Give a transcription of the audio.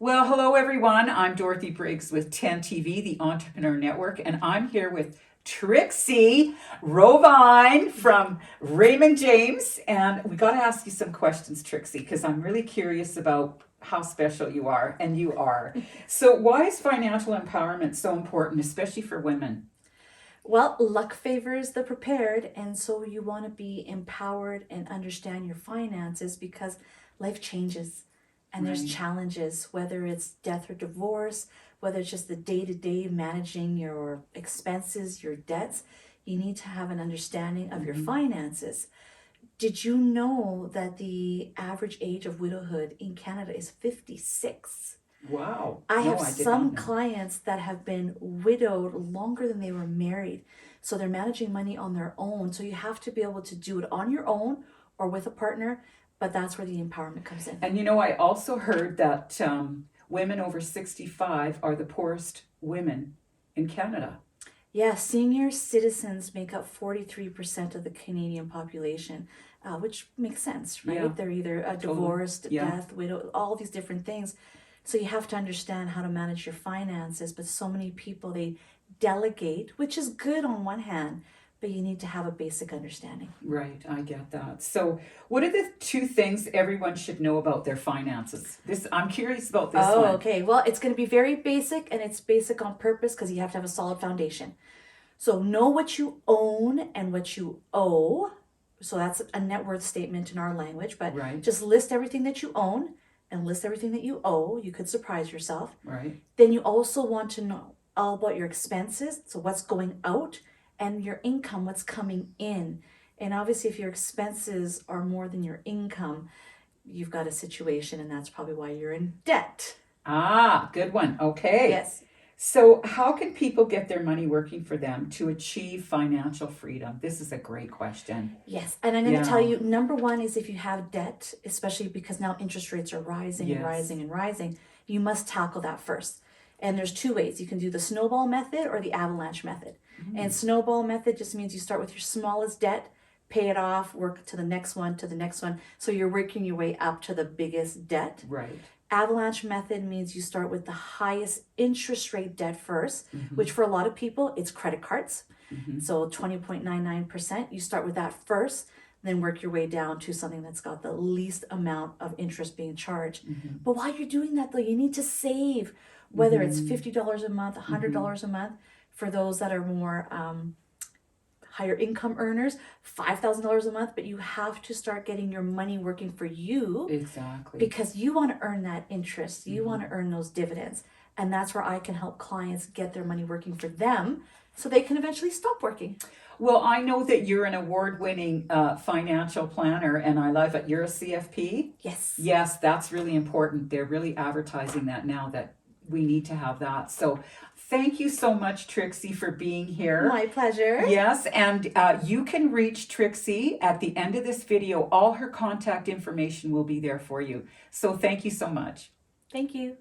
Well, hello everyone. I'm Dorothy Briggs with 10 TV, the Entrepreneur Network, and I'm here with Trixie Rowein from Raymond James. And we got to ask you some questions, Trixie, because I'm really curious about how special you are, and you are. So, why is financial empowerment so important, especially for women? Well, luck favors the prepared, and so you want to be empowered and understand your finances because life changes and there's Right. challenges, whether it's death or divorce, whether it's just the day to day managing your expenses, your debts. You need to have an understanding of your Hmm. finances. Did you know that the average age of widowhood in Canada is 56? Wow. I No, have I did not some know. clients that have been widowed longer than they were married. So they're managing money on their own. So you have to be able to do it on your own or with a partner, but that's where the empowerment comes in. And you know, I also heard that women over 65 are the poorest women in Canada. Yeah, senior citizens make up 43% of the Canadian population, which makes sense, Yeah, right? They're either totally. divorced, Yeah. death, widow, all these different things. So you have to understand how to manage your finances. But so many people, they delegate, which is good on one hand, but you need to have a basic understanding. Right, I get that. So, what are the two things everyone should know about their finances? This I'm curious about this Oh, one. okay. Well, it's going to be very basic and it's basic on purpose because you have to have a solid foundation. So know what you own and what you owe. So that's a net worth statement in our language, but Right, just list everything that you own and list everything that you owe. You could surprise yourself. right. Then you also want to know all about your expenses, so what's going out, and your income, what's coming in. And obviously, if your expenses are more than your income, you've got a situation, and that's probably why you're in debt. Ah, good one. Okay. Yes. So, how can people get their money working for them to achieve financial freedom? This is a great question. Yes, and I'm going to tell Yeah. you number one is if you have debt, especially because now interest rates are rising and Yes. rising and rising, you must tackle that first. And there's two ways. You can do the snowball method or the avalanche method. And Mm, snowball method just means you start with your smallest debt, pay it off, work to the next one, to the next one. So you're working your way up to the biggest debt. right. Avalanche method means you start with the highest interest rate debt first, Mm-hmm. which for a lot of people, it's credit cards. Mm-hmm. So 20.99%, you start with that first, then work your way down to something that's got the least amount of interest being charged. Mm-hmm. But while you're doing that though, you need to save, whether it's Mm-hmm. $50 a month, Mm-hmm. $100 a month. For those that are more higher income earners, $5,000 a month, but you have to start getting your money working for you Exactly. because you want to earn that interest. You Mm-hmm. want to earn those dividends. And that's where I can help clients get their money working for them so they can eventually stop working. Well, I know that you're an award-winning financial planner, and I love it. You're a CFP. Yes. Yes, that's really important. They're really advertising that now that we need to have that. So, thank you so much, Trixie, for being here. My pleasure. Yes, and you can reach Trixie at the end of this video. All her contact information will be there for you. So, thank you so much. Thank you.